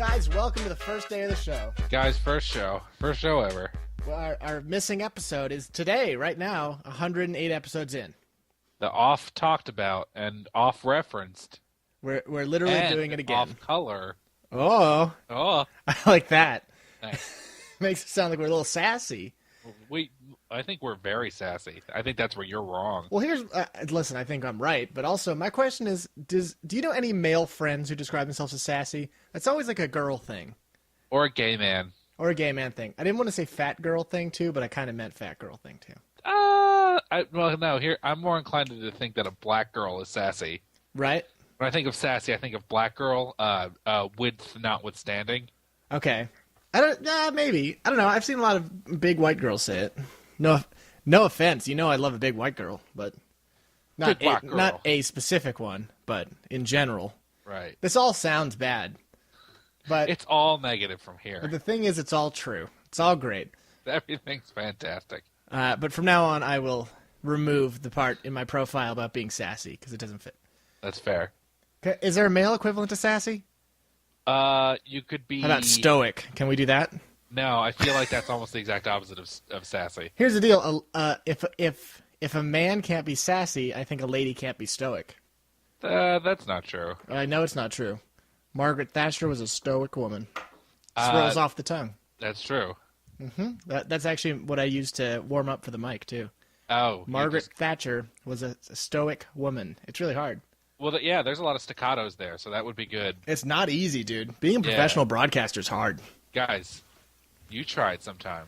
Guys, welcome to the first day of the show. Guys, first show ever. Well, our missing episode is today, right now, 108 episodes in. The off talked about and off referenced. We're literally and doing it again. Off color. Oh, I like that. Nice. Makes it sound like we're a little sassy. I think we're very sassy. I think that's where you're wrong. Well, here's listen. I think I'm right, but also my question is: do you know any male friends who describe themselves as sassy? That's always like a girl thing, Or a gay man. or a gay man thing. I didn't want to say fat girl thing too, but I kind of meant fat girl thing too. I'm more inclined to think that a black girl is sassy. Right? When I think of sassy, I think of black girl, width notwithstanding. Okay. Maybe. I don't know. I've seen a lot of big white girls say it. No offense. You know I love a big white girl, but not a specific one, but in general. Right. This all sounds bad, but It's all negative from here. but the thing is, it's all true. It's all great. Everything's fantastic. But from now on, I will remove the part in my profile about being sassy because it doesn't fit. That's fair. Okay, is there a male equivalent to sassy? You could be... How about stoic? Can we do that? No, I feel like that's almost the exact opposite of sassy. Here's the deal. If a man can't be sassy, I think a lady can't be stoic. That's not true. I know it's not true. Margaret Thatcher was a stoic woman. Just rolls off the tongue. That's true. That's actually what I used to warm up for the mic, too. Oh. Margaret Thatcher was a stoic woman. It's really hard. Well, yeah, there's a lot of staccatos there, so that would be good. It's not easy, dude. Being a professional broadcaster is hard. Guys, you try it sometime.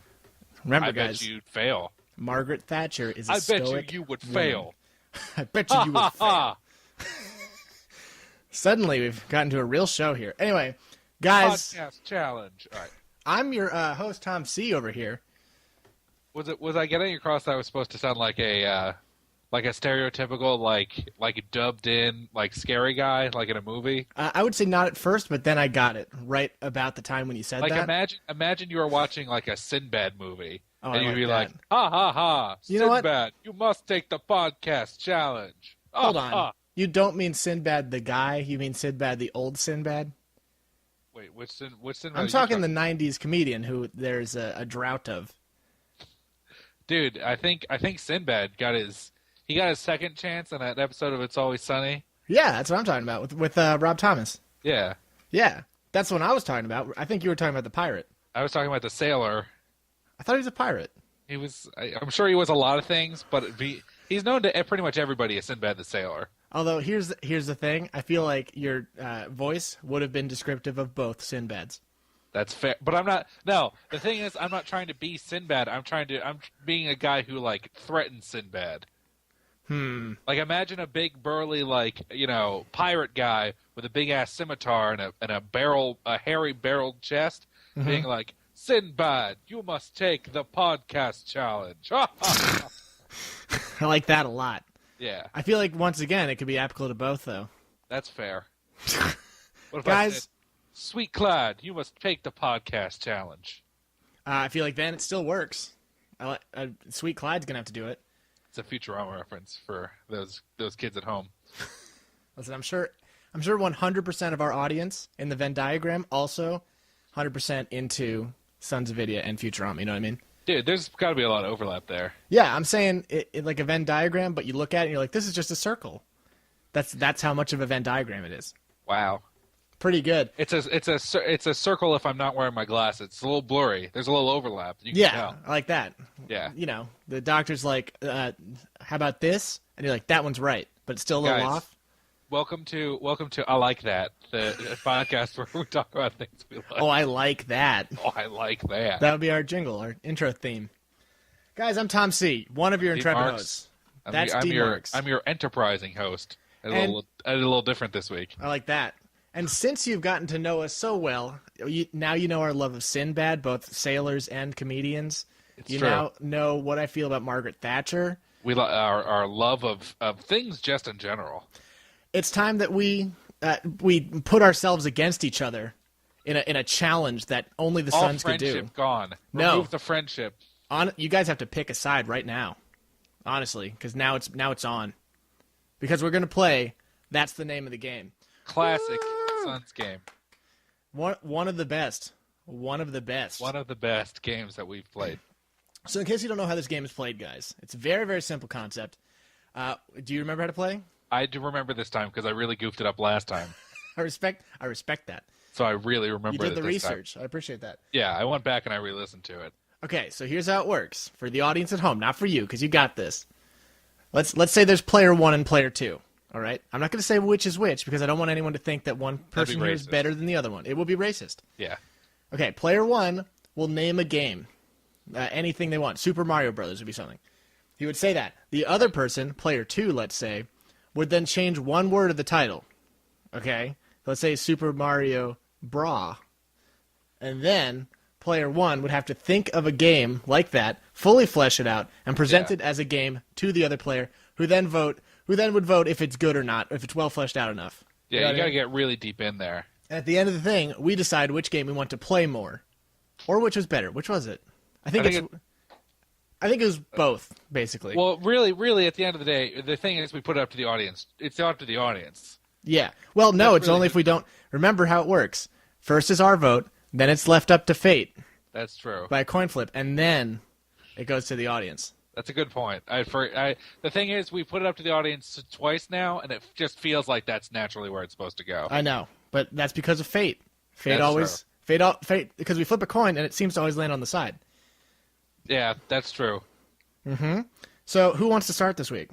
Remember, I guys, bet you'd fail. Margaret Thatcher is a I stoic bet you would woman. fail. I bet you would fail. Suddenly, we've gotten to a real show here. Anyway, guys, Podcast challenge. All right. I'm your host, Tom C. over here. Was I getting across that I was supposed to sound like a stereotypical like dubbed in like scary guy like in a movie? I would say not at first, but then I got it right about the time when you said Like that. imagine you were watching like a Sinbad movie, Oh, and I you'd like be that. like, ha ha ha, You know what? Sinbad, you must take the podcast challenge. Hold Ah, on. ah. You don't mean Sinbad the guy. You mean Sinbad the old Sinbad? Wait, which Sinbad? I'm are you talking the 90s comedian who there's a drought of. Dude, I think Sinbad got his second chance on that episode of It's Always Sunny. Yeah, that's what I'm talking about with Rob Thomas. Yeah. Yeah, that's what I was talking about. I think you were talking about the pirate. I was talking about the sailor. I thought he was a pirate. He was. I'm sure he was a lot of things, but he's known to pretty much everybody as Sinbad the Sailor. Although here's the thing, I feel like your voice would have been descriptive of both Sinbads. That's fair, but I'm not. No, the thing is, I'm not trying to be Sinbad. I'm being a guy who like threatens Sinbad. Like imagine a big burly pirate guy with a big ass scimitar and a hairy barreled chest, being like, Sinbad, you must take the podcast challenge. I like that a lot. Yeah, I feel like once again it could be applicable to both though. that's fair. What if I Guys, said, Sweet Clyde, you must take the podcast challenge. I feel like then it still works. Sweet Clyde's gonna have to do it. It's a Futurama reference for those kids at home. Listen, I'm sure 100% of our audience in the Venn diagram also 100% into Sons of Idia and Futurama. You know what I mean? Dude, there's got to be a lot of overlap there. Yeah, I'm saying it like a Venn diagram, but you look at it and you're like, this is just a circle. That's how much of a Venn diagram it is. Wow. Pretty good. It's a circle if I'm not wearing my glasses. It's a little blurry. There's a little overlap. You can tell. I like that. Yeah. You know, the doctor's like, how about this? And you're like, that one's right, but it's still a little Guys, off. Welcome to I Like That, the podcast where we talk about things we like. Oh, I like that. Oh, I like that. That would be our jingle, our intro theme. Guys, I'm Tom C., one of your intrepid Marx. hosts. That's D. Marx. I'm your enterprising host. I did a little different this week. I like that. And since you've gotten to know us so well, now you know our love of Sinbad, both sailors and comedians. It's true. Now know what I feel about Margaret Thatcher. Our love of things just in general. It's time that we put ourselves against each other in a challenge that only the Suns could do. All friendship gone. No. Remove the friendship. You guys have to pick a side right now, honestly, because now it's on. Because we're gonna play. That's the name of the game. Classic Suns game. One of the best. One of the best. One of the best games that we've played. So in case you don't know how this game is played, guys, it's a very, very simple concept. Do you remember how to play? I do remember this time because I really goofed it up last time. I respect that. So I really remember You did the this research. time. I appreciate that. Yeah, I went back and I re-listened to it. Okay, so here's how it works. For the audience at home, not for you, because you got this. Let's say there's player 1 and player 2. All right? I'm not going to say which is which because I don't want anyone to think that one person here is better than the other one. It will be racist. Yeah. Okay, player 1 will name a game. Anything they want. Super Mario Brothers would be something. He would say that. The other person, player 2, let's say, would then change one word of the title. Okay? Let's say Super Mario Bra. And then player 1 would have to think of a game like that, fully flesh it out, and present it as a game to the other player, who then would vote if it's good or not, if it's well fleshed out enough. Yeah, you got to get really deep in there. And at the end of the thing, we decide which game we want to play more. Or which was better. Which was it? I think it was both, basically. Well, really, at the end of the day, the thing is we put it up to the audience. It's up to the audience. Yeah. Well, no, That's it's only if we don't... Remember how it works. First is our vote, then it's left up to fate. That's true. By a coin flip, and then it goes to the audience. That's a good point. The thing is, we put it up to the audience twice now, and it just feels like that's naturally where it's supposed to go. I know, but that's because of fate. Fate because we flip a coin, and it seems to always land on the side. Yeah, that's true. Mm-hmm. So, who wants to start this week?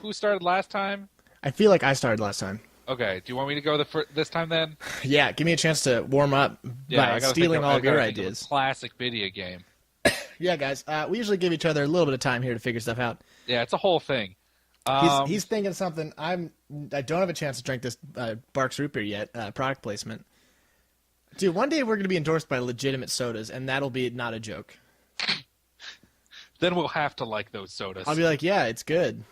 Who started last time? I feel like I started last time. Okay. Do you want me to go this time then? Yeah, give me a chance to warm up by stealing all of your ideas. Classic video game. Yeah, guys. We usually give each other a little bit of time here to figure stuff out. Yeah, it's a whole thing. He's thinking something. I don't have a chance to drink this Barks root beer yet. Product placement. Dude, one day we're going to be endorsed by legitimate sodas, and that'll be not a joke. Then we'll have to like those sodas. I'll be like, yeah, it's good.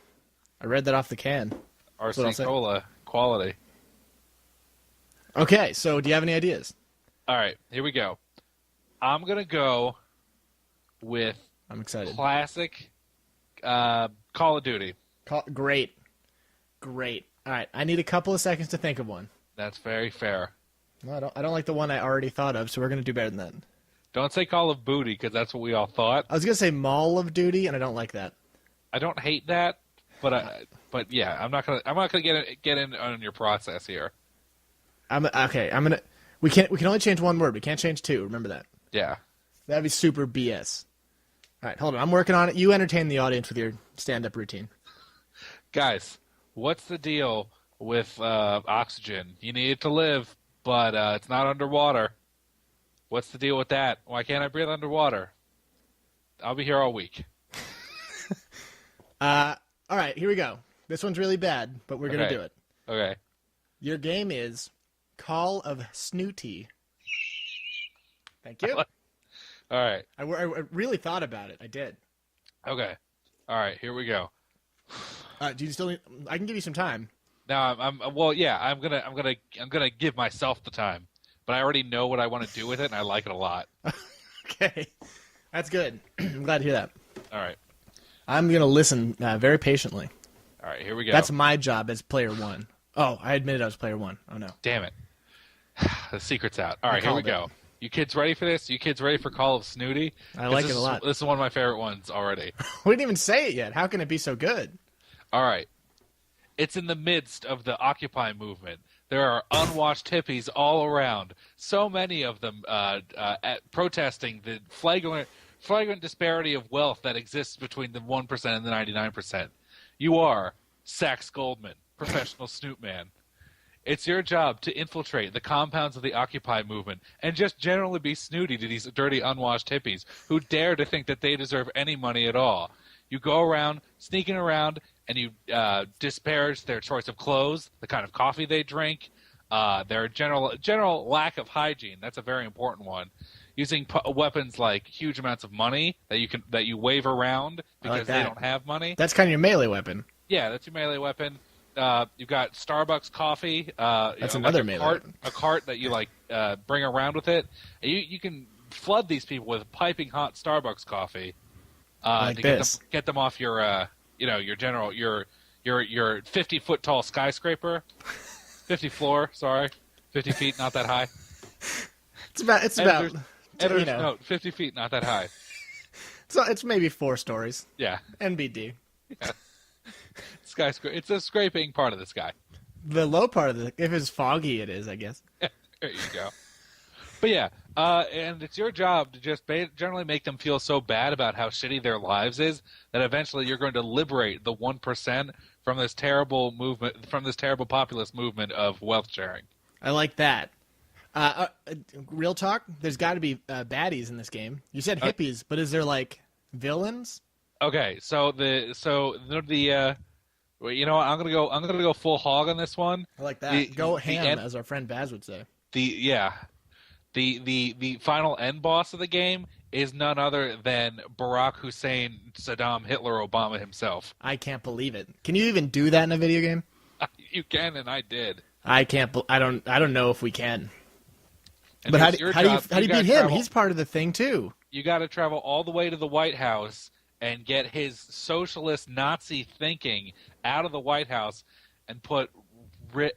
I read that off the can. RC Cola quality. Okay, so do you have any ideas? All right, here we go. I'm going to go with I'm excited. Classic Call of Duty. Great. All right, I need a couple of seconds to think of one. That's very fair. No, I don't like the one I already thought of, so we're going to do better than that. Don't say Call of Booty, because that's what we all thought. I was going to say Mall of Duty, and I don't like that. I don't hate that, but yeah, I'm not gonna get in on your process here. We can only change one word. We can't change two. Remember that. Yeah. That'd be super BS. All right, hold on. I'm working on it. You entertain the audience with your stand-up routine. Guys, what's the deal with oxygen? You need it to live, but it's not underwater. What's the deal with that? Why can't I breathe underwater? I'll be here all week. All right, here we go. This one's really bad, but we're going to do it. Okay. Your game is Call of Snooty. Thank you. All right. I really thought about it. I did. Okay. All right, here we go. Do you still need... I can give you some time. Now, I'm gonna give myself the time, but I already know what I want to do with it, and I like it a lot. Okay, that's good. I'm glad to hear that. All right, I'm gonna listen very patiently. All right, here we go. That's my job as player one. Oh, I admitted I was player one. Oh no! Damn it! The secret's out. All right, here we go. You kids ready for this? You kids ready for Call of Snooty? I like it a lot. This is one of my favorite ones already. We didn't even say it yet. How can it be so good? All right. It's in the midst of the Occupy movement. There are unwashed hippies all around. So many of them protesting the flagrant disparity of wealth that exists between the 1% and the 99%. You are Sax Goldman, professional snoot man. It's your job to infiltrate the compounds of the Occupy movement and just generally be snooty to these dirty, unwashed hippies who dare to think that they deserve any money at all. You go around, sneaking around, and you disparage their choice of clothes, the kind of coffee they drink, their general lack of hygiene. That's a very important one. Using weapons like huge amounts of money that you wave around because they don't have money. That's kind of your melee weapon. Yeah, that's your melee weapon. You've got Starbucks coffee. That's another melee weapon. A cart that you bring around with it. You can flood these people with piping hot Starbucks coffee to get them off your 50-foot tall skyscraper. 50 floor. Sorry, 50 feet, not that high. It's about. Editor's note: 50 feet, not that high. So it's maybe 4 stories. Yeah. NBD. Yeah. Skyscraper. It's a scraping part of the sky. The low part of if it's foggy, it is, I guess. There you go. But yeah, and it's your job to just generally make them feel so bad about how shitty their lives is that eventually you're going to liberate the 1% from this terrible movement, from this terrible populist movement of wealth sharing. I like that. Real talk, there's got to be baddies in this game. You said hippies, but is there like villains? Okay, so well, you know what? I'm gonna go full hog on this one. I like that. Go ham, as our friend Baz would say. The final end boss of the game is none other than Barack Hussein, Saddam, Hitler, Obama himself. I can't believe it. Can you even do that in a video game? You can, and I did. I can't. I don't know if we can. And but how do you beat him? He's part of the thing too. You got to travel all the way to the White House and get his socialist Nazi thinking out of the White House and put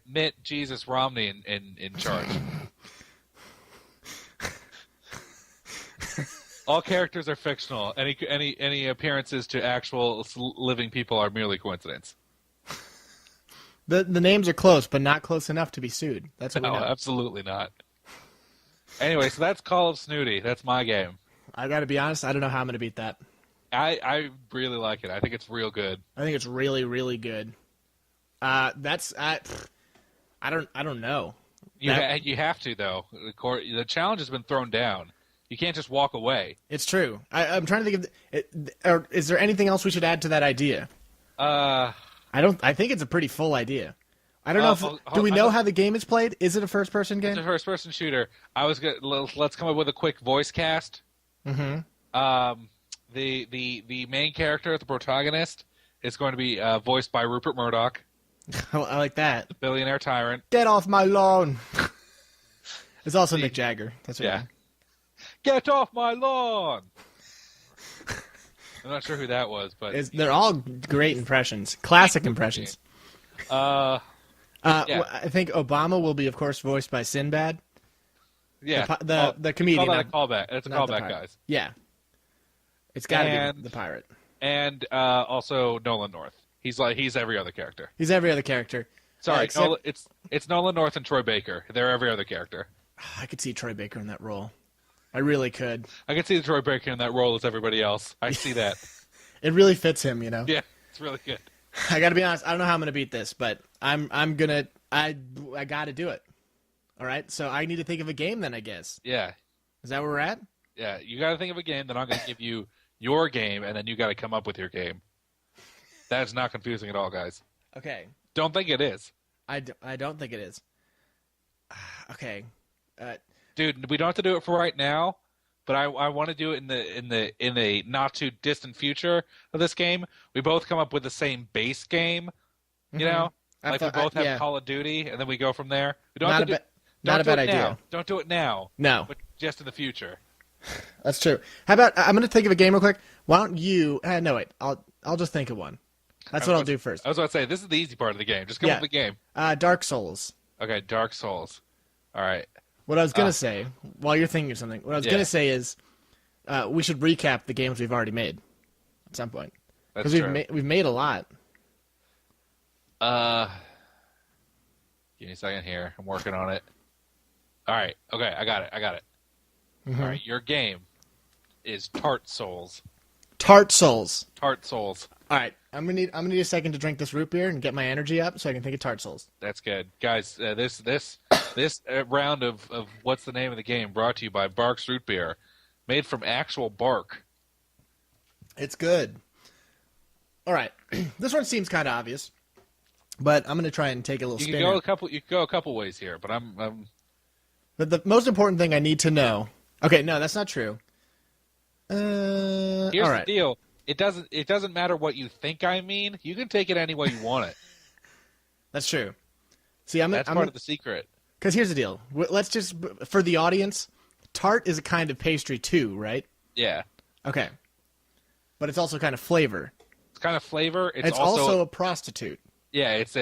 Mitt Jesus Romney in charge. All characters are fictional. Any appearances to actual living people are merely coincidence. The names are close, but not close enough to be sued. That's what we know. Absolutely not. Anyway, so that's Call of Snooty. That's my game. I got to be honest. I don't know how I'm going to beat that. I really like it. I think it's real good. I think it's really, really good. I don't know. You have to though. The challenge has been thrown down. You can't just walk away. It's true. I'm trying to think of. Is there anything else we should add to that idea? I think it's a pretty full idea. I don't know. Do we know how the game is played? Is it a first-person game? It's a first-person shooter. Let's come up with a quick voice cast. Mm-hmm. The main character, the protagonist, is going to be voiced by Rupert Murdoch. I like that. The billionaire tyrant. Get off my lawn. It's also Mick Jagger. That's what yeah. Get off my lawn. I'm not sure who that was, but they're all great impressions, classic impressions. Yeah. I think Obama will be, of course, voiced by Sinbad. Yeah, the comedian. Call that a callback. It's a callback, guys. Yeah, it's got to be the pirate. And also Nolan North. He's every other character. He's every other character. Sorry, it's Nolan North and Troy Baker. They're every other character. I could see Troy Baker in that role. I really could. I could see the Troy Baker in that role as everybody else. I see that. It really fits him, you know. Yeah, it's really good. I got to be honest. I don't know how I'm going to beat this, but I got to do it. All right. So I need to think of a game then, I guess. Yeah. Is that where we're at? Yeah. You got to think of a game. Then I'm going to give you your game, and then you got to come up with your game. That's not confusing at all, guys. Okay. Don't think it is. I don't think it is. Okay. Dude, we don't have to do it for right now, but I want to do it in the not too distant future of this game. We both come up with the same base game, you know, like we both have Call of Duty, and then we go from there. We don't have to not a bad idea. Now. Don't do it now. No, but just in the future. That's true. How about I'm going to think of a game real quick. Why don't you? No, wait. I'll just think of one. That's what I'll do first. I was about to say this is the easy part of the game. Just come up with the game. Dark Souls. Okay, Dark Souls. All right. What I was going to say, while you're thinking of something, what I was going to say is we should recap the games we've already made at some point. That's true. We've made a lot. Give me a second here. I'm working on it. All right. Okay, I got it. Mm-hmm. All right, your game is Tart Souls. Tart Souls. Tart Souls. All right, I'm gonna need a second to drink this root beer and get my energy up so I can think of Tart Souls. That's good, guys. This round of what's the name of the game brought to you by Bark's Root Beer, made from actual bark. It's good. All right, this one seems kind of obvious, but I'm gonna try and take a little. You can go a couple ways here, but I'm. But the most important thing I need to know. Okay, no, that's not true. Here's the deal. It doesn't matter what you think I mean. You can take it any way you want it. That's true. See, that's part of the secret. Because here's the deal. Let's just, for the audience, tart is a kind of pastry too, right? Yeah. Okay. But it's also kind of flavor. It's kind of flavor. It's also a prostitute. Yeah, it's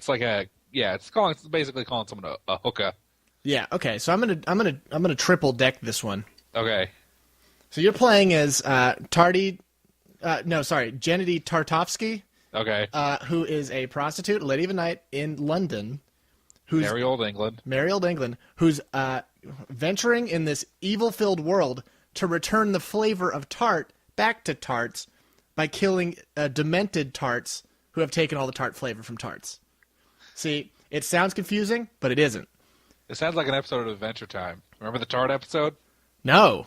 like a it's basically calling someone a hooker. Yeah. Okay. So I'm gonna triple deck this one. Okay. So you're playing as Gennady Tartovsky. Okay. Who is a prostitute, a lady of the night in London. Merry old England. Who's venturing in this evil-filled world to return the flavor of tart back to tarts by killing demented tarts who have taken all the tart flavor from tarts. See, it sounds confusing, but it isn't. It sounds like an episode of Adventure Time. Remember the tart episode? No.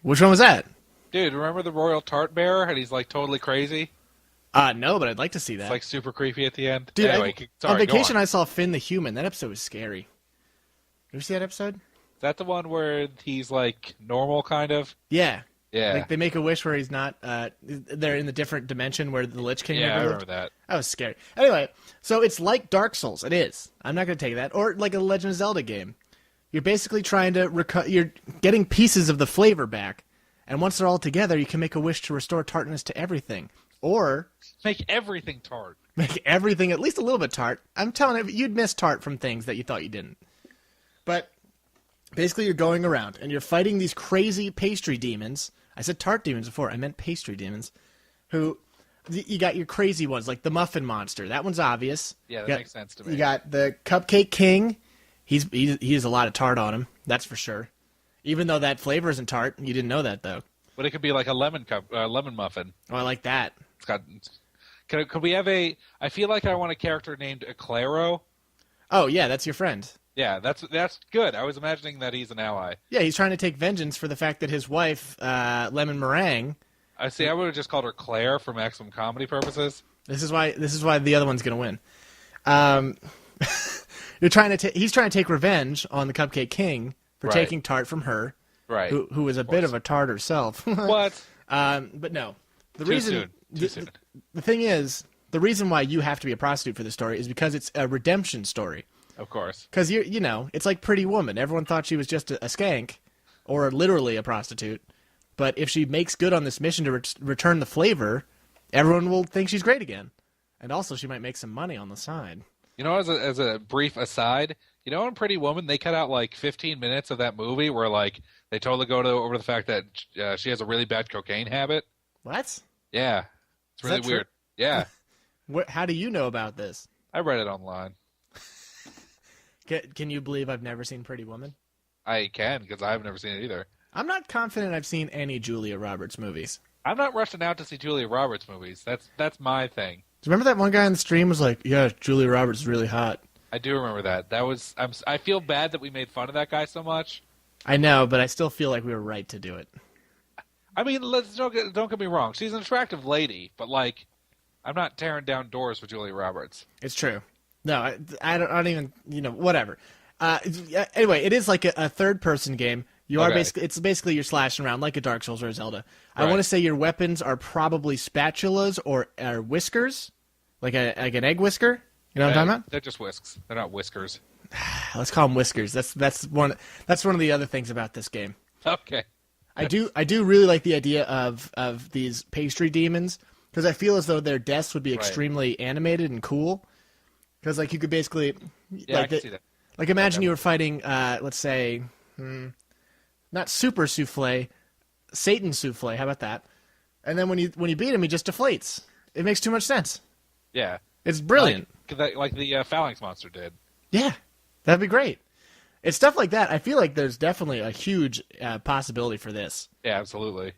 Which one was that? Dude, remember the royal tart bearer and he's like totally crazy? No, but I'd like to see that. It's like super creepy at the end. Dude, anyway, on vacation I saw Finn the Human. That episode was scary. Did you see that episode? Is that the one where he's like normal kind of? Yeah. Yeah. Like they make a wish where he's not, they're in the different dimension where the Lich King Yeah, I lived. remember that. That was scary. Anyway, so it's like Dark Souls. It is. I'm not going to take that. Or like a Legend of Zelda game. You're basically trying to, you're getting pieces of the flavor back. And once they're all together, you can make a wish to restore tartness to everything. Or make everything tart. Make everything at least a little bit tart. I'm telling you, you'd miss tart from things that you thought you didn't. But basically you're going around and you're fighting these crazy pastry demons. I said tart demons before. I meant pastry demons. Who, you got your crazy ones, like the Muffin Monster. That one's obvious. Yeah, that makes sense to me. You got the Cupcake King. He has a lot of tart on him. That's for sure. Even though that flavor isn't tart. You didn't know that, though. But it could be like a lemon muffin. Oh, I like that. It's got. Could we have a? I feel like I want a character named Eclairo. Oh yeah, that's your friend. Yeah, that's good. I was imagining that he's an ally. Yeah, he's trying to take vengeance for the fact that his wife, Lemon Meringue. I see. I would have just called her Claire for maximum comedy purposes. This is why the other one's gonna win. He's trying to take revenge on the Cupcake King for taking tart from her. Right. Who was a bit of a tart herself. What? But no. Too soon. The thing is, the reason why you have to be a prostitute for this story is because it's a redemption story. Of course. Because it's like Pretty Woman. Everyone thought she was just a skank, or literally a prostitute. But if she makes good on this mission to return the flavor, everyone will think she's great again. And also, she might make some money on the side. You know, as a brief aside, you know, in Pretty Woman, they cut out like 15 minutes of that movie where like they totally go over the fact that she has a really bad cocaine habit. What? Yeah, it's really weird. Yeah. How do you know about this? I read it online. Can you believe I've never seen Pretty Woman? I can, because I've never seen it either. I'm not confident I've seen any Julia Roberts movies. I'm not rushing out to see Julia Roberts movies. That's my thing. Do you remember that one guy on the stream was like, yeah, Julia Roberts is really hot? I do remember that. I feel bad that we made fun of that guy so much. I know, but I still feel like we were right to do it. I mean, don't get me wrong. She's an attractive lady, but like, I'm not tearing down doors for Julia Roberts. It's true. No, I don't even, whatever. Anyway, it is like a third-person game. It's basically you're slashing around like a Dark Souls or a Zelda. Right. I want to say your weapons are probably spatulas or whiskers, like an egg whisker. You know what I'm talking about? They're just whisks. They're not whiskers. Let's call them whiskers. That's one of the other things about this game. Okay. I do really like the idea of these pastry demons because I feel as though their deaths would be extremely animated and cool. Because like you could basically, I can see that. Like imagine you were fighting, let's say, not Super Souffle, Satan Souffle. How about that? And then when you beat him, he just deflates. It makes too much sense. Yeah, it's brilliant. Like the Phalanx monster did. Yeah, that'd be great. It's stuff like that. I feel like there's definitely a huge possibility for this. Yeah, absolutely.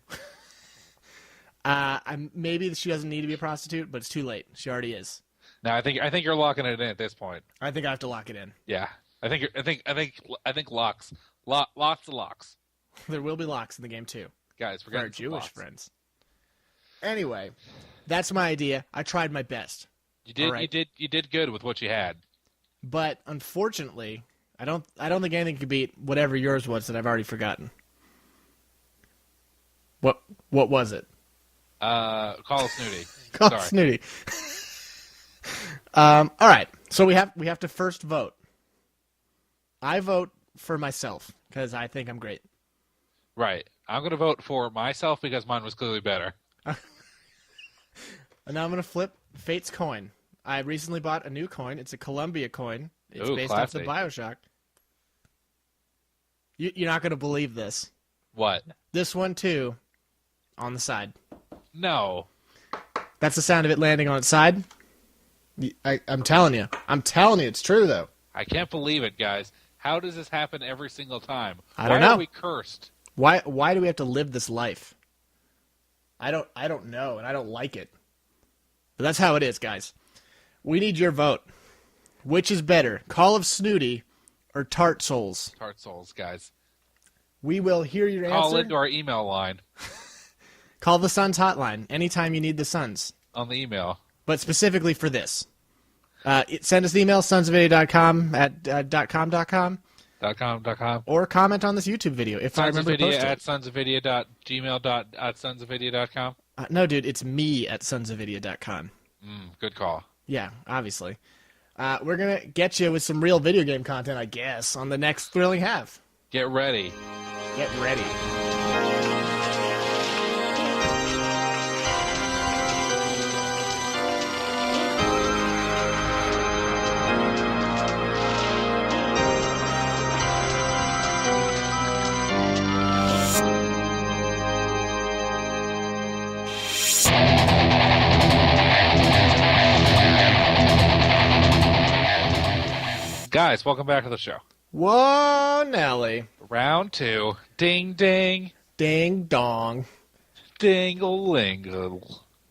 Maybe she doesn't need to be a prostitute, but it's too late. She already is. No, I think you're locking it in at this point. I think I have to lock it in. Yeah, I think locks. Lots of locks. There will be locks in the game too, guys. For our Jewish friends. Anyway, that's my idea. I tried my best. You did. Right? You did good with what you had. But unfortunately, I don't think anything could beat whatever yours was that I've already forgotten. What was it? Call it Snooty. Call it Snooty. All right. So we have to first vote. I vote for myself because I think I'm great. Right. I'm going to vote for myself because mine was clearly better. And now I'm going to flip Fate's coin. I recently bought a new coin. It's a Columbia coin. It's based classy. off the Bioshock. You're not going to believe this. What? This one, too, on the side. No. That's the sound of it landing on its side. I'm telling you. I'm telling you, it's true, though. I can't believe it, guys. How does this happen every single time? I don't know. Why are we cursed? Why do we have to live this life? I don't know, and I don't like it. But that's how it is, guys. We need your vote. Which is better, Call of Snooty or Tart Souls? Tart Souls, guys. We will hear your answer. Call into our email line. Call the Suns hotline anytime you need the Suns. On the email. But specifically for this. Send us an email, sonsofvideo.com at .com. .com. Or comment on this YouTube video if I remember to post it. At sonsofvideo.gmail.com. No, dude, it's me at sonsofvideo.com. Good call. Yeah, obviously. We're going to get you with some real video game content, I guess, on the next Thrilling Half. Get ready. Get ready. Guys, welcome back to the show. Whoa, Nelly. Round 2. Ding, ding. Ding, dong. Ding-a-ling-a.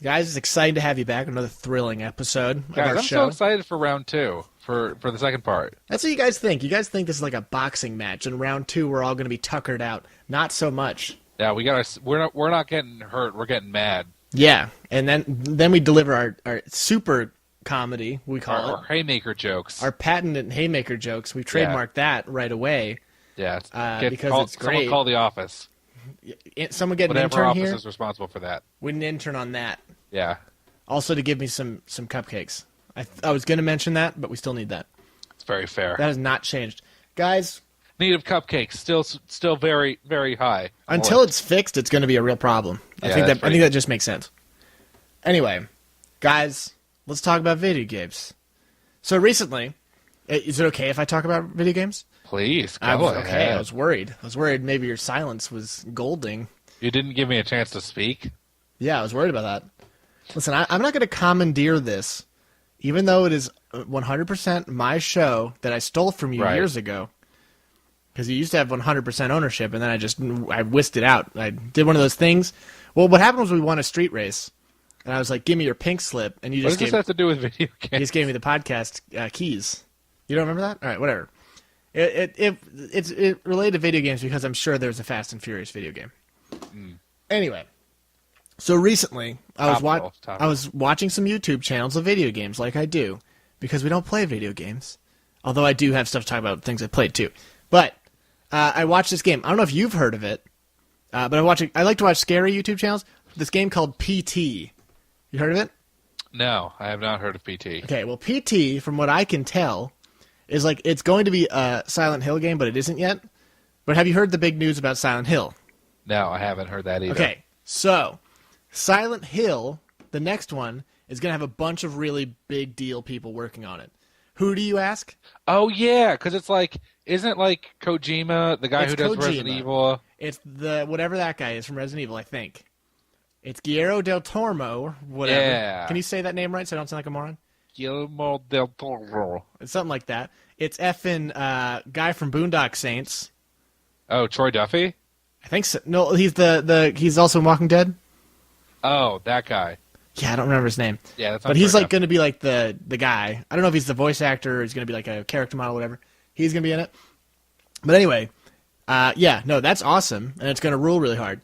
Guys, it's exciting to have you back. Another thrilling episode of our I'm show. so excited for round 2, for the second part. That's what you guys think. You guys think this is like a boxing match, and round 2 we're all going to be tuckered out. Not so much. Yeah, we're not getting hurt. We're getting mad. Yeah, and then we deliver our super comedy, we call it. Our haymaker jokes. Our patented haymaker jokes. We trademarked that right away. Yeah, because it's great. Someone call the office. Someone get Whatever an intern office here. is responsible for that. We need an intern on that. Yeah. Also to give me some cupcakes. I was going to mention that, but we still need that. It's very fair. That has not changed. Guys. Need of cupcakes still very, very high. Until it's fixed, it's going to be a real problem. I think that just makes sense. Anyway, guys, let's talk about video games. So recently, is it okay if I talk about video games? Please, go ahead. Okay, I was worried. Maybe your silence was golding. You didn't give me a chance to speak? Yeah, I was worried about that. Listen, I'm not going to commandeer this, even though it is 100% my show that I stole from you years ago. Because you used to have 100% ownership, and then I whisked it out. I did one of those things. Well, what happened was we won a street race, and I was like, give me your pink slip, and you just What does this have to do with video games? You just gave me the podcast keys. You don't remember that? All right, whatever. It's related to video games because I'm sure there's a Fast and Furious video game. Anyway, so recently I was watching some YouTube channels of video games like I do, because we don't play video games. Although I do have stuff to talk about things I played too. But I watched this game. I don't know if you've heard of it, but I like to watch scary YouTube channels. This game called PT. You heard of it? No, I have not heard of PT. Okay, well, PT, from what I can tell, is like it's going to be a Silent Hill game, but it isn't yet. But have you heard the big news about Silent Hill? No, I haven't heard that either. Okay, so Silent Hill, the next one, is going to have a bunch of really big deal people working on it. Who do you ask? Oh, yeah, because it's like, isn't it like Kojima, the guy who does Resident Evil? It's whatever that guy is from Resident Evil, I think. It's Guillermo del Toro, or whatever. Yeah. Can you say that name right so I don't sound like a moron? Guillermo del Toro. It's something like that. It's effing guy from Boondock Saints. Oh, Troy Duffy? I think so. No, he's he's also in Walking Dead. Oh, that guy. Yeah, I don't remember his name. Yeah, that's. But he's like going to be like the guy. I don't know if he's the voice actor or he's going to be like a character model, or whatever. He's going to be in it. But anyway, yeah, no, that's awesome, and it's going to rule really hard.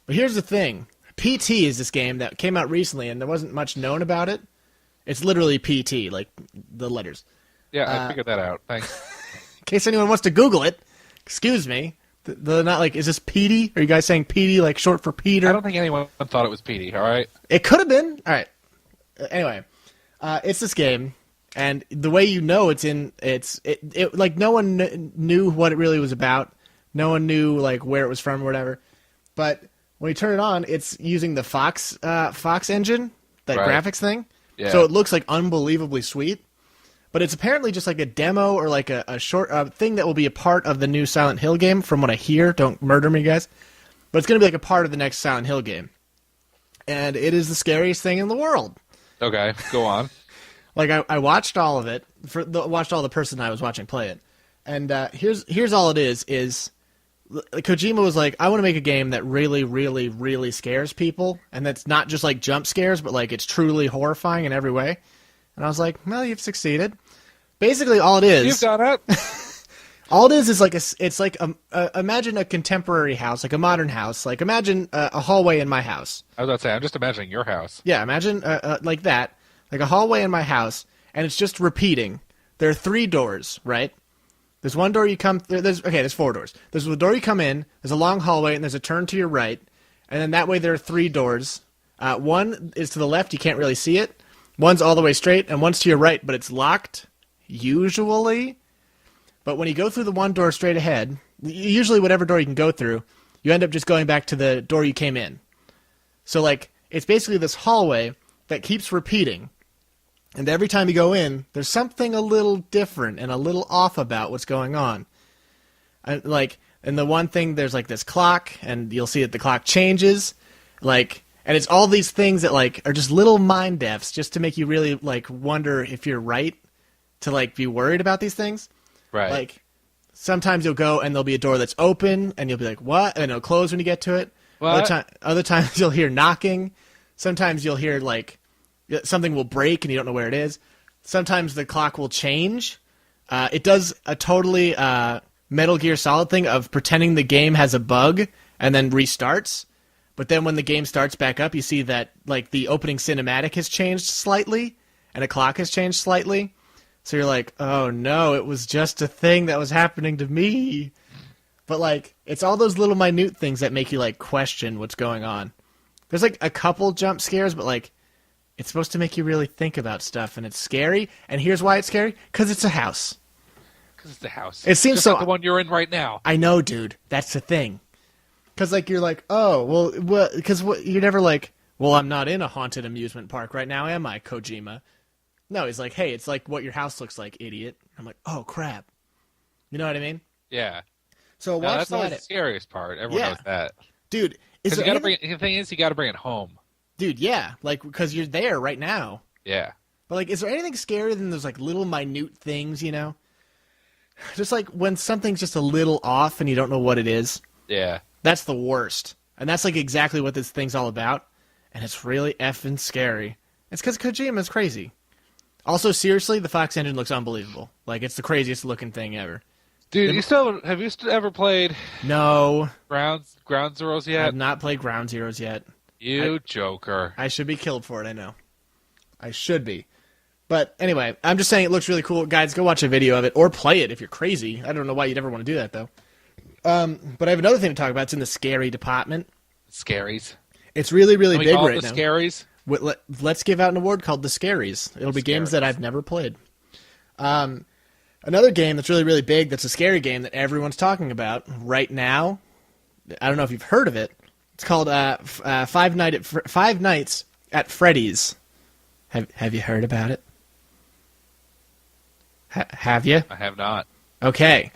But here's the thing: PT is this game that came out recently, and there wasn't much known about it. It's literally PT, like the letters. Yeah, I figured that out. Thanks. In case anyone wants to Google it, excuse me. They're not like, is this Petey? Are you guys saying Petey, like short for Peter? I don't think anyone thought it was Petey, all right? It could have been. All right. Anyway, it's this game, and the way you know like no one knew what it really was about. No one knew like where it was from or whatever. But when you turn it on, it's using the Fox engine, that graphics thing. Yeah. So it looks like unbelievably sweet. But it's apparently just like a demo or like a short thing that will be a part of the new Silent Hill game, from what I hear. Don't murder me, guys. But it's going to be like a part of the next Silent Hill game. And it is the scariest thing in the world. Okay, go on. Like, I watched all of it. Watched all the person I was watching play it. And here's all it is Kojima was like, I want to make a game that really, really, really scares people. And that's not just like jump scares, but like it's truly horrifying in every way. And I was like, well, you've succeeded. Basically, all it is... You've done it. All it is like imagine a contemporary house, like a modern house. Like, imagine a hallway in my house. I was about to say, I'm just imagining your house. Yeah, imagine like that. Like a hallway in my house, and it's just repeating. There are 3 doors, right? There's one door you come... There's 4 doors. There's the door you come in, there's a long hallway, and there's a turn to your right. And then that way there are 3 doors. One is to the left, you can't really see it. One's all the way straight, and one's to your right, but it's locked, usually. But when you go through the one door straight ahead, usually whatever door you can go through, you end up just going back to the door you came in. So, like, it's basically this hallway that keeps repeating. And every time you go in, there's something a little different and a little off about what's going on. And the one thing, there's, like, this clock, and you'll see that the clock changes, like... And it's all these things that, like, are just little mind deaths just to make you really, like, wonder if you're right to, like, be worried about these things. Right. Like, sometimes you'll go and there'll be a door that's open and you'll be like, what? And it'll close when you get to it. Other times you'll hear knocking. Sometimes you'll hear, like, something will break and you don't know where it is. Sometimes the clock will change. It does a totally Metal Gear Solid thing of pretending the game has a bug and then restarts. But then when the game starts back up, you see that, like, the opening cinematic has changed slightly, and a clock has changed slightly. So you're like, oh no, it was just a thing that was happening to me. But, like, it's all those little minute things that make you, like, question what's going on. There's, like, a couple jump scares, but, like, it's supposed to make you really think about stuff, and it's scary. And here's why it's scary. Because it's a house. Because it's a house. It seems just so... like the one you're in right now. I know, dude. That's the thing. Because, like, you're like, oh, well, because you're never like, well, I'm not in a haunted amusement park right now, am I, Kojima? No, he's like, hey, it's like what your house looks like, idiot. I'm like, oh, crap. You know what I mean? Yeah. So watch that's always the scariest part. Everyone knows that. Dude, the thing is, you got to bring it home. Dude, yeah, like, because you're there right now. Yeah. But, like, is there anything scarier than those, like, little minute things, you know? Just, like, when something's just a little off and you don't know what it is. Yeah. That's the worst. And that's, like, exactly what this thing's all about. And it's really effing scary. It's because Kojima's crazy. Also, seriously, the Fox engine looks unbelievable. Like, it's the craziest looking thing ever. Dude, have you ever played... No. Ground Zeroes yet? I have not played Ground Zeroes yet. You joker. I should be killed for it, I know. I should be. But anyway, I'm just saying it looks really cool. Guys, go watch a video of it, or play it if you're crazy. I don't know why you'd ever want to do that, though. But I have another thing to talk about. It's in the scary department. Scaries. It's really, really big right now. Scaries? Let's give out an award called the Scaries. It'll be games that I've never played. Another game that's really, really big, that's a scary game that everyone's talking about right now. I don't know if you've heard of it. It's called Five Nights at Freddy's. Have you heard about it? Have you? I have not. Okay.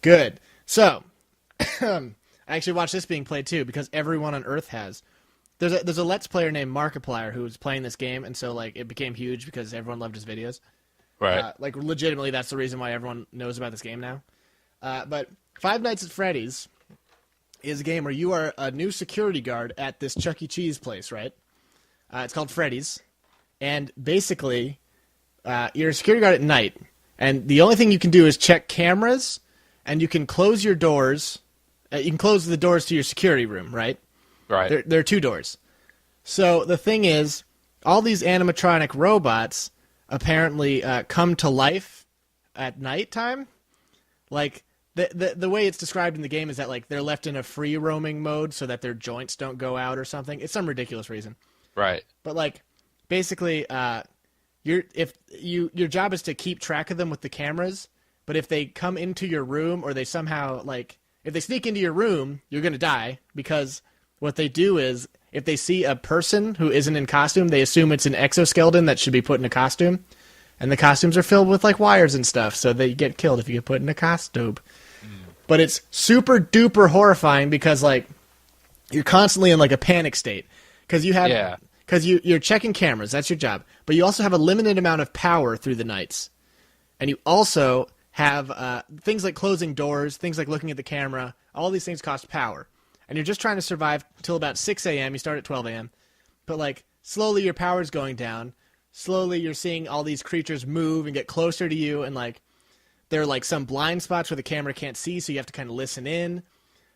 Good. So, I actually watched this being played too because everyone on Earth has. There's a Let's Player named Markiplier who was playing this game, and so like it became huge because everyone loved his videos. Right. Like legitimately, that's the reason why everyone knows about this game now. But Five Nights at Freddy's is a game where you are a new security guard at this Chuck E. Cheese place, right? It's called Freddy's, and basically, you're a security guard at night, and the only thing you can do is check cameras. And you can close your doors. You can close the doors to your security room, right? Right. There are 2 doors. So the thing is, all these animatronic robots apparently come to life at nighttime. Like the way it's described in the game is that like they're left in a free roaming mode so that their joints don't go out or something. It's some ridiculous reason. Right. But like basically, your job is to keep track of them with the cameras. But if they come into your room or they somehow, like, if they sneak into your room, you're going to die because what they do is if they see a person who isn't in costume, they assume it's an exoskeleton that should be put in a costume. And the costumes are filled with, like, wires and stuff, so they get killed if you get put in a costume. But it's super duper horrifying because, like, you're constantly in, like, a panic state. Because you have... Because you're checking cameras, that's your job. But you also have a limited amount of power through the nights. And you also have things like closing doors, things like looking at the camera. All these things cost power. And you're just trying to survive till about 6 a.m. You start at 12 a.m. But, like, slowly your power's going down. Slowly you're seeing all these creatures move and get closer to you. And, like, there are, like, some blind spots where the camera can't see, so you have to kind of listen in.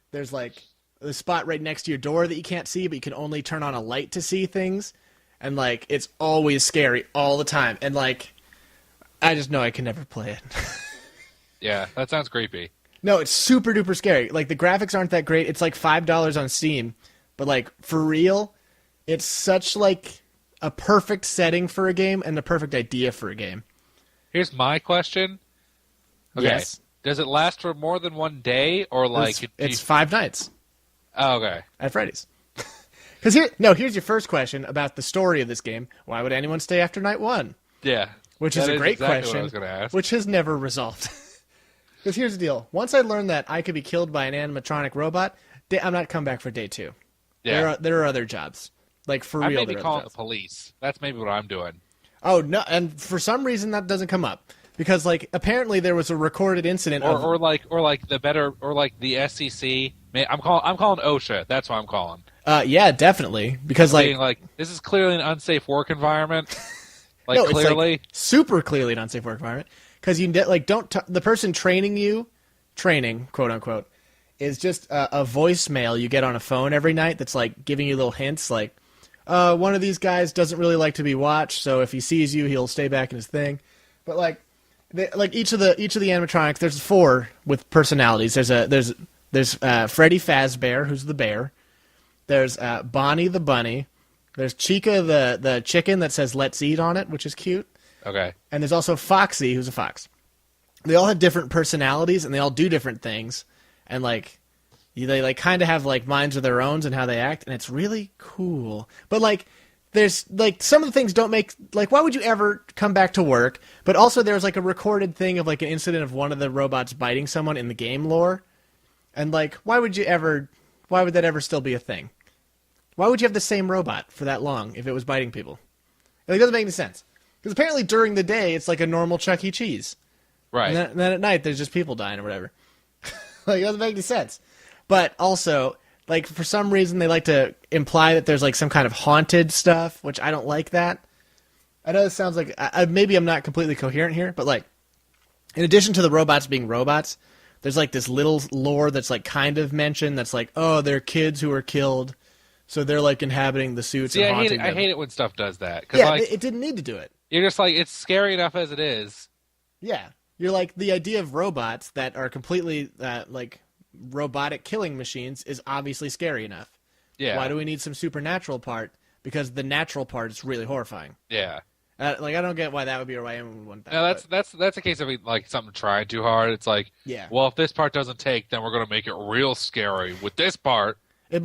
There's, like... the spot right next to your door that you can't see, but you can only turn on a light to see things. And, like, it's always scary all the time. And, like, I just know I can never play it. Yeah, that sounds creepy. No, it's super duper scary. Like, the graphics aren't that great. It's, like, $5 on Steam. But, like, for real, it's such, like, a perfect setting for a game and a perfect idea for a game. Here's my question. Okay. Yes. Does it last for more than one day, or, like... It's 5 nights. Oh, okay. At Freddy's. Because here's your first question about the story of this game. Why would anyone stay after night 1? Yeah. Which is a great exactly question, what I was gonna ask. which has never resolved. Because here's the deal. Once I learned that I could be killed by an animatronic robot, I'm not coming back for day 2. Yeah. There are other jobs. Like, for real, I may be there are calling other the police. That's maybe what I'm doing. Oh, no, and for some reason that doesn't come up. Because, like, apparently there was a recorded incident or like the SEC. I'm calling OSHA. That's what I'm calling. Yeah, definitely. Because, like, this is clearly an unsafe work environment. Like, no, clearly, it's, like, super clearly an unsafe work environment. Because the person training, quote unquote, is just a voicemail you get on a phone every night that's, like, giving you little hints, like, one of these guys doesn't really like to be watched, so if he sees you, he'll stay back in his thing. But, like, each of the animatronics, there's 4 with personalities. There's Freddy Fazbear, who's the bear. There's Bonnie the bunny. There's Chica the chicken that says "Let's eat" on it, which is cute. okay. And there's also Foxy, who's a fox. They all have different personalities, and they all do different things. And, like, they, like, kind of have, like, minds of their own and how they act, and it's really cool. But, like, there's, like, some of the things don't make, like, why would you ever come back to work? But also there's, like, a recorded thing of, like, an incident of one of the robots biting someone in the game lore. And, like, why would that ever still be a thing? Why would you have the same robot for that long if it was biting people? It doesn't make any sense. Because apparently during the day, it's like a normal Chuck E. Cheese. Right. And then at night, there's just people dying or whatever. Like, it doesn't make any sense. But also, like, for some reason, they like to imply that there's, like, some kind of haunted stuff, which I don't like that. I know this sounds like... maybe I'm not completely coherent here, but, like, in addition to the robots being robots, there's, like, this little lore that's, like, kind of mentioned that's like, oh, they're kids who were killed, so they're, like, inhabiting the suits and haunting them. I hate it when stuff does that. Yeah, like, it didn't need to do it. You're just like, it's scary enough as it is. Yeah. You're like, the idea of robots that are completely, like, robotic killing machines is obviously scary enough. Yeah. Why do we need some supernatural part? Because the natural part is really horrifying. Yeah. Like, I don't get why that would be or why anyone would want that. No, that's a case of, like, something trying too hard. It's like, yeah. Well, if this part doesn't take, then we're going to make it real scary with this part. It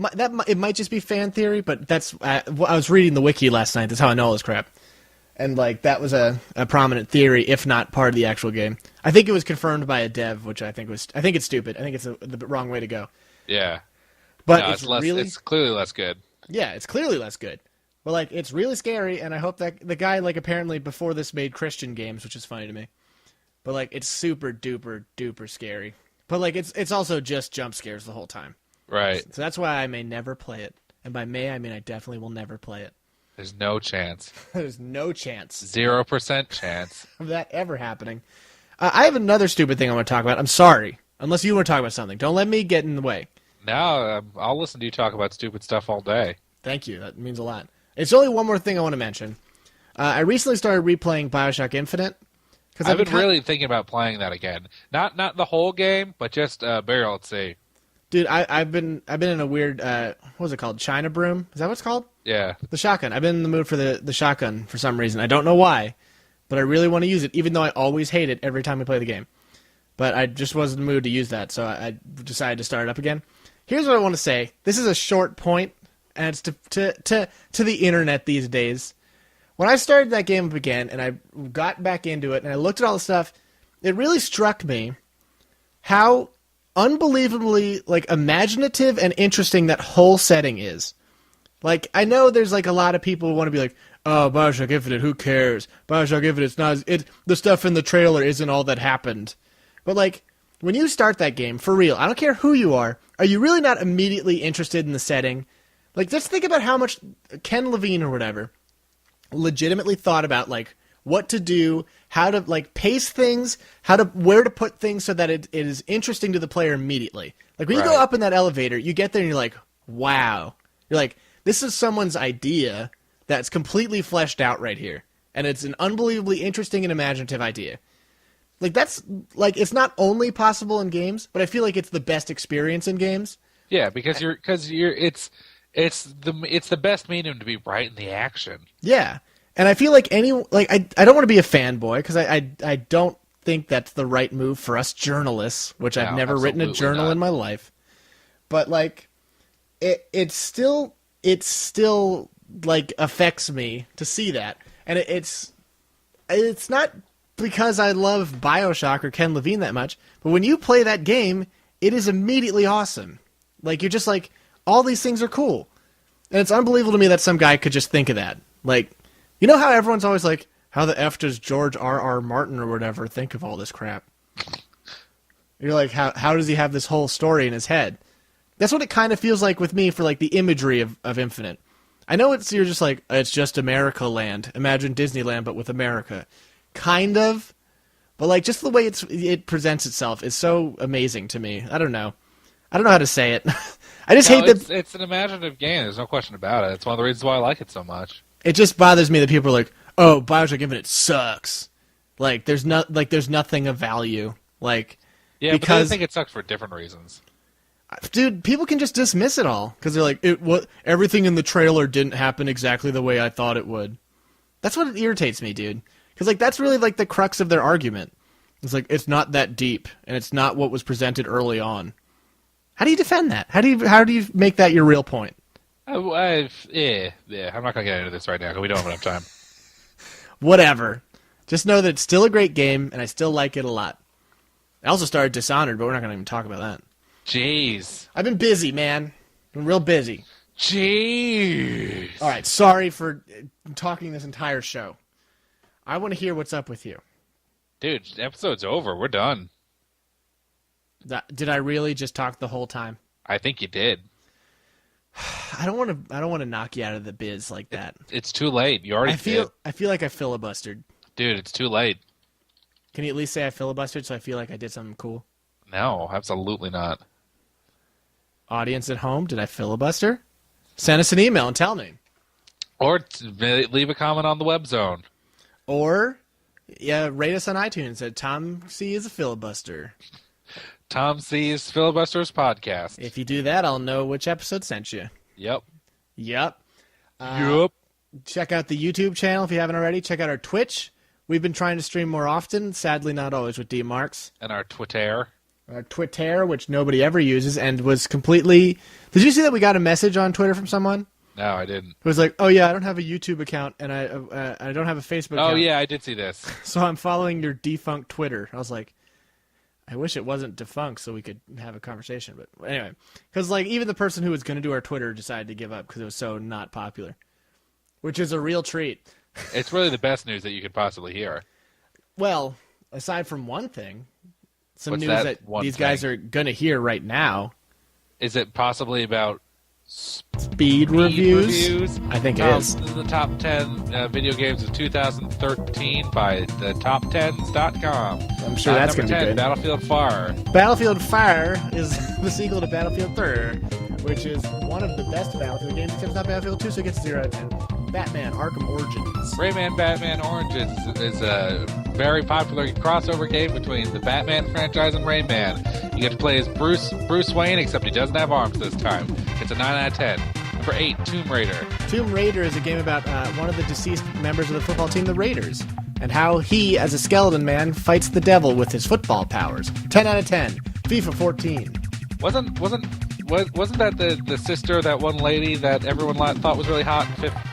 might just be fan theory, but that's... I was reading the wiki last night. That's how I know all this crap. And, like, that was a prominent theory, if not part of the actual game. I think it was confirmed by a dev, which I think it's stupid. I think it's the wrong way to go. Yeah. But no, it's clearly less good. Yeah, it's clearly less good. But, like, it's really scary, and I hope that the guy, like, apparently before this made Christian games, which is funny to me. But, like, it's super duper duper scary. But, like, it's also just jump scares the whole time. Right. So that's why I may never play it. And by may, I mean I definitely will never play it. There's no chance. There's no chance. 0% chance. Of that ever happening. I have another stupid thing I want to talk about. I'm sorry. Unless you want to talk about something. Don't let me get in the way. No, I'll listen to you talk about stupid stuff all day. Thank you. That means a lot. It's only one more thing I want to mention. I recently started replaying BioShock Infinite. I've been really thinking about playing that again. Not the whole game, but just Burial at Sea. Dude, I've been in a weird what was it called? China Broom? Is that what it's called? Yeah. The shotgun. I've been in the mood for the shotgun for some reason. I don't know why, but I really want to use it, even though I always hate it every time we play the game. But I just wasn't in the mood to use that, so I decided to start it up again. Here's what I want to say. This is a short point, and it's to the internet these days. When I started that game up again, and I got back into it, and I looked at all the stuff, it really struck me how unbelievably like imaginative and interesting that whole setting is. Like, I know there's like a lot of people who want to be like, oh, Bioshock Infinite, who cares? Bioshock Infinite's not the stuff in the trailer isn't all that happened. But like, when you start that game, for real, I don't care who you are you really not immediately interested in the setting? Like, just think about how much Ken Levine or whatever legitimately thought about like what to do, how to like pace things, where to put things so that it is interesting to the player immediately. Like when you go up in that elevator, you get there and you're like, wow. You're like, this is someone's idea that's completely fleshed out right here. And it's an unbelievably interesting and imaginative idea. Like that's like it's not only possible in games, but I feel like it's the best experience in games. Yeah, because it's the best medium to be right in the action. Yeah. And I feel like I don't want to be a fanboy because I don't think that's the right move for us journalists, which I've never written a journal in my life. But like it still like affects me to see that. And it's not because I love BioShock or Ken Levine that much, but when you play that game, it is immediately awesome. Like you're just like, all these things are cool. And it's unbelievable to me that some guy could just think of that. Like, you know how everyone's always like, how the F does George R.R. Martin or whatever think of all this crap? You're like, how does he have this whole story in his head? That's what it kind of feels like with me for like the imagery of Infinite. I know you're just like, it's just America Land. Imagine Disneyland, but with America. Kind of. But like just the way it presents itself is so amazing to me. I don't know how to say it. I just hate that it's an imaginative game. There's no question about it. It's one of the reasons why I like it so much. It just bothers me that people are like, "Oh, BioShock Infinite sucks." Like there's nothing of value. Like because I think it sucks for different reasons. Dude, people can just dismiss it all because they're like, everything in the trailer didn't happen exactly the way I thought it would. That's what irritates me, dude. Because like that's really like the crux of their argument. It's like it's not that deep and it's not what was presented early on. How do you defend that? How do you make that your real point? I'm not gonna get into this right now because we don't have enough time. Whatever. Just know that it's still a great game and I still like it a lot. I also started Dishonored, but we're not gonna even talk about that. Jeez. I've been busy, man. Been real busy. Jeez. All right, sorry for talking this entire show. I want to hear what's up with you. Dude, episode's over. We're done. Did I really just talk the whole time? I think you did. I don't want to knock you out of the biz like that. It's too late. You already did. I feel like I filibustered. Dude, it's too late. Can you at least say I filibustered so I feel like I did something cool? No, absolutely not. Audience at home, did I filibuster? Send us an email and tell me. Or leave a comment on the web zone. Or rate us on iTunes at Tom C is a filibuster. Tom C's Filibusters Podcast. If you do that, I'll know which episode sent you. Yep. Check out the YouTube channel if you haven't already. Check out our Twitch. We've been trying to stream more often. Sadly, not always with D. Marx. And our Twitter. Our Twitter, which nobody ever uses, and was completely... Did you see that we got a message on Twitter from someone? No, I didn't. It was like, oh yeah, I don't have a YouTube account, and I don't have a Facebook account. Oh yeah, I did see this. So I'm following your defunct Twitter. I was like, I wish it wasn't defunct so we could have a conversation. But anyway, because like even the person who was going to do our Twitter decided to give up because it was so not popular, which is a real treat. It's really the best news that you could possibly hear. Well, aside from one thing, some What's news that these guys are going to hear right now. Is it possibly about speed reviews? I think it is. This is the top 10 video games of 2013 by the top10s.com. I'm sure that's going to be good. Battlefield Fire. Battlefield Fire is the sequel to Battlefield 3, which is one of the best Battlefield games, except it's not Battlefield 2, so it gets 0 out of 10. Batman Arkham Origins. Rayman Batman Origins is a very popular crossover game between the Batman franchise and Rayman. You get to play as Bruce Wayne, except he doesn't have arms this time. It's a 9 out of 10. Number 8, Tomb Raider. Tomb Raider is a game about one of the deceased members of the football team, the Raiders, and how he, as a skeleton man, fights the devil with his football powers. 10 out of 10. FIFA 14. Wasn't wasn't that the sister, that one lady that everyone thought was really hot,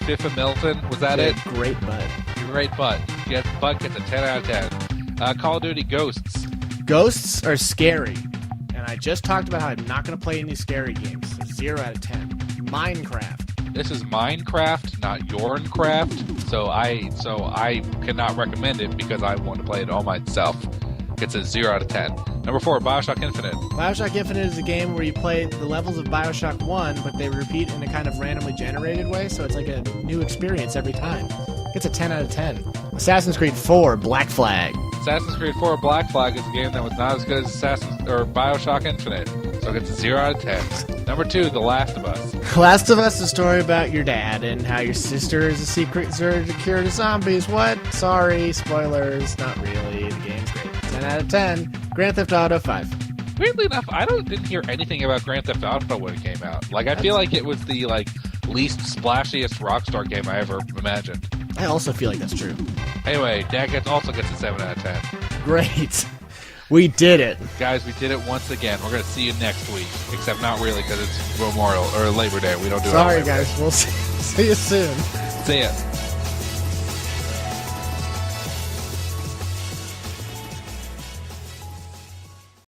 Fifth of Milton? Was that it? Great butt. Great butt. Butt gets a 10 out of 10. Call of Duty Ghosts. Ghosts are scary. And I just talked about how I'm not going to play any scary games. So 0 out of 10. Minecraft. This is Minecraft, not Yorncraft. So I cannot recommend it because I want to play it all myself. It's a 0 out of 10. Number 4, Bioshock Infinite. Bioshock Infinite is a game where you play the levels of Bioshock 1, but they repeat in a kind of randomly generated way, so it's like a new experience every time. It's a 10 out of 10. Assassin's Creed 4, Black Flag. Assassin's Creed 4 Black Flag is a game that was not as good as Bioshock Infinite, so it's a 0 out of 10. Number 2, The Last of Us. Last of Us is a story about your dad and how your sister is a secret cure to zombies. What? Sorry, spoilers. Not really. The game's great. 10 out of 10. Grand Theft Auto 5. Weirdly enough, I didn't hear anything about Grand Theft Auto when it came out. I feel like it was the least splashiest Rockstar game I ever imagined. I also feel like that's true. Anyway, Dad also gets a 7 out of 10. Great. We did it. Guys, we did it once again. We're going to see you next week. Except not really because it's Memorial or Labor Day. We don't do it on Labor Sorry, guys. Day. We'll see you soon. See ya.